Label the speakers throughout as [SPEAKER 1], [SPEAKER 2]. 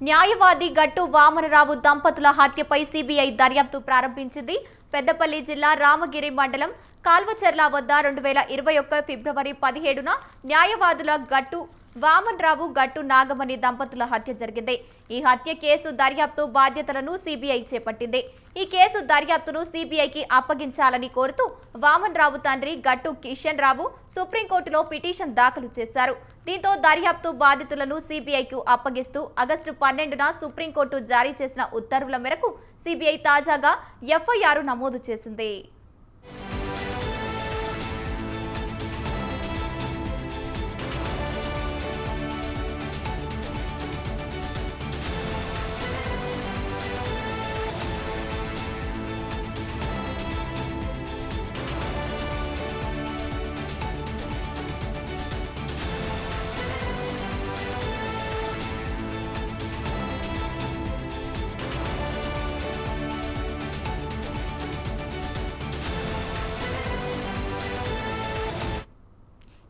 [SPEAKER 1] న్యాయవాది గట్టు వామనరావు దంపతుల హత్యపై సిబిఐ దర్యాప్తు ప్రారంభించింది. పెద్దపల్లి జిల్లా రామగిరి మండలం కాల్వచెర్ల వద్ద 2021 ఫిబ్రవరి 17న న్యాయవాదుల గట్టు వామనరావు గట్టు నాగమణి దంపతుల హత్య జరిగింది. ఈ హత్య కేసు దర్యాప్తు బాధ్యతలను సిబిఐ చేపట్టింది. ఈ కేసు దర్యాప్తును సిబిఐకి అప్పగించాలని కోరుతూ వామనరావు తండ్రి గట్టు కిషన్ రావు సుప్రీంకోర్టులో పిటిషన్ దాఖలు చేశారు. దీంతో దర్యాప్తు బాధ్యతలను సిబిఐకు అప్పగిస్తూ ఆగస్టు 12న సుప్రీంకోర్టు జారీ చేసిన ఉత్తర్వుల మేరకు సిబిఐ తాజాగా ఎఫ్ఐఆర్ నమోదు చేసింది.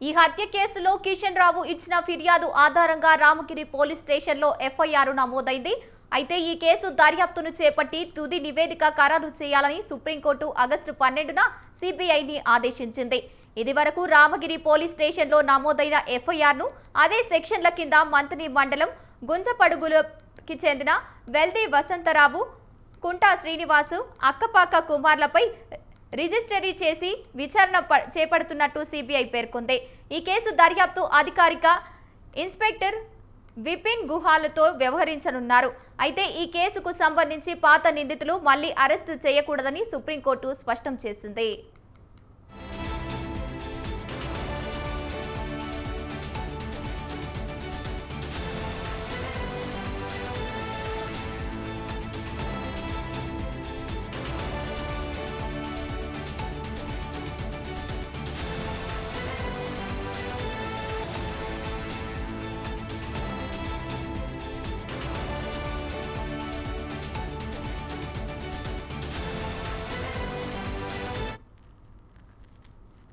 [SPEAKER 1] ఈ హత్య కేసులో కిషన్ రావు ఇచ్చిన ఫిర్యాదు ఆధారంగా రామగిరి పోలీస్ స్టేషన్లో ఎఫ్ఐఆర్ నమోదైంది. అయితే ఈ కేసు దర్యాప్తును చేపట్టి తుది నివేదిక ఖరారు చేయాలని సుప్రీంకోర్టు ఆగస్టు 12న సిబిఐని ఆదేశించింది. ఇది వరకు రామగిరి పోలీస్ స్టేషన్లో నమోదైన ఎఫ్ఐఆర్ను అదే సెక్షన్ల కింద మంత్రి మండలం గుంజపడుగులకి చెందిన వెల్ది వసంతరావు, కుంటా శ్రీనివాసు, అక్కపాక కుమార్లపై రిజిస్టరీ చేసి విచారణ చేపడుతున్నట్టు సిబిఐ పేర్కొంది. ఈ కేసు దర్యాప్తు అధికారిక ఇన్స్పెక్టర్ విపిన్ గుహాలతో వ్యవహరించనున్నారు. అయితే ఈ కేసుకు సంబంధించి పాత నిందితులు మళ్లీ అరెస్టు చేయకూడదని సుప్రీంకోర్టు స్పష్టం చేసింది.